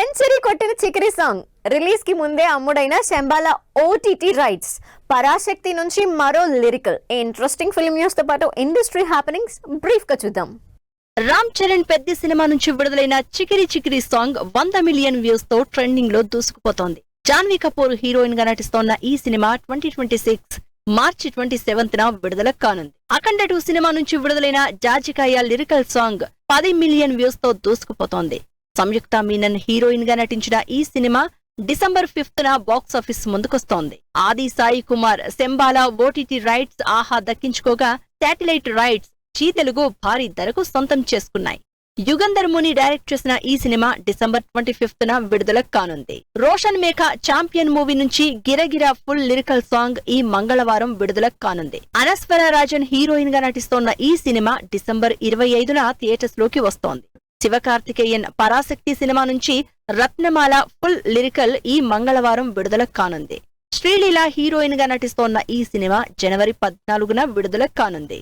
Century కొట్టిన చికిరి song release కి ముందే అమ్ముడైన శంబాల ఓటీటీ రైట్స్ పరాశక్తి నుంచి మరో లిరికల్ ఇంట్రెస్టింగ్ ఫిల్మ్ న్యూస్ తో పాటు ఇండస్ట్రీ హ్యాపెనింగ్స్ బ్రీఫ్ గా చూద్దాం. రామ్ చరణ్ పెద్ద సినిమా నుంచి విడుదలైన Chikiri Chikiri song 100 million views తో ట్రెండింగ్ లో దూసుకుపోతోంది. జాన్వీ కపూర్ హీరోయిన్ గా నటిస్తోన్న ఈ సినిమా 2026 మార్చి 27న విడుదల కానుంది. అఖండ 2 సినిమా నుంచి విడుదలైన జాజికాయ లిరికల్ సాంగ్ 10 మిలియన్ వ్యూస్ తో దూసుకుపోతోంది. సంయుక్త మీనన్ హీరోయిన్ గా నటించిన ఈ సినిమా డిసెంబర్ 5న బాక్సాఫీస్ ముందుకొస్తోంది. ఆది సాయి కుమార్ శంబాల ఓటీటీ రైట్స్ ఆహా దక్కించుకోగా శాటిలైట్ రైట్స్ జీ తెలుగు భారీ ధరకు సొంతం చేసుకున్నాయి. యుగంధర్ ముని డైరెక్ట్ చేసిన ఈ సినిమా డిసెంబర్ 25న విడుదల కానుంది. రోషన్ మేఘ ఛాంపియన్ మూవీ నుంచి గిరగిర ఫుల్ లిరికల్ సాంగ్ ఈ మంగళవారం విడుదల కానుంది. అనస్వర రాజన్ హీరోయిన్ గా నటిస్తోన్న ఈ సినిమా డిసెంబర్ 25న థియేటర్స్ లోకి వస్తోంది. శివకార్తికేయన్ పరాశక్తి సినిమా నుంచి రత్నమాల ఫుల్ లిరికల్ ఈ మంగళవారం విడుదల కానుంది. శ్రీలీల హీరోయిన్ గా నటిస్తోన్న ఈ సినిమా జనవరి 14న విడుదల కానుంది.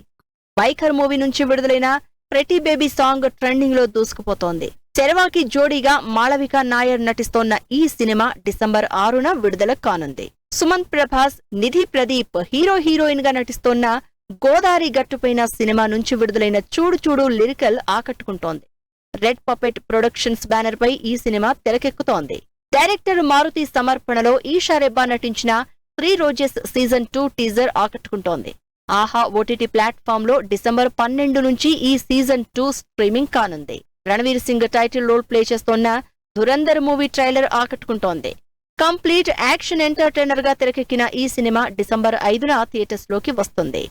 వైఖర్ మూవీ నుంచి విడుదలైన ప్రెటీ బేబీ సాంగ్ ట్రెండింగ్ లో దూసుకుపోతోంది. శర్వాకి జోడీగా మాళవిక నాయర్ నటిస్తోన్న ఈ సినిమా డిసెంబర్ 6న విడుదల కానుంది. సుమంత్ ప్రభాస్, నిధి ప్రదీప్ హీరోయిన్ గా నటిస్తోన్న గోదారి గట్టుపైన సినిమా నుంచి విడుదలైన చూడు చూడు లిరికల్ ఆకట్టుకుంటోంది. రెడ్ పపెట్ ప్రొడక్షన్స్ బ్యానర్ పై ఈ సినిమా తెరకెక్కుతోంది. డైరెక్టర్ మారుతి సమర్పణలో ఈషా రెబ్బా నటించిన 3 రోజెస్ సీజన్ 2 టీజర్ ఆకట్టుకుంటోంది. ఆహా ఓటీటీ ప్లాట్ఫామ్ లో డిసెంబర్ 12 నుంచి ఈ సీజన్ 2 స్ట్రీమింగ్ కానుంది. Ranveer Singh title role play చేస్తోన్న ధురంధర్ మూవీ ట్రైలర్ ఆకట్టుకుంటోంది. కంప్లీట్ యాక్షన్ ఎంటర్టైనర్ గా తెరకెక్కిన ఈ సినిమా డిసెంబర్ 5న థియేటర్స్ లోకి వస్తుంది.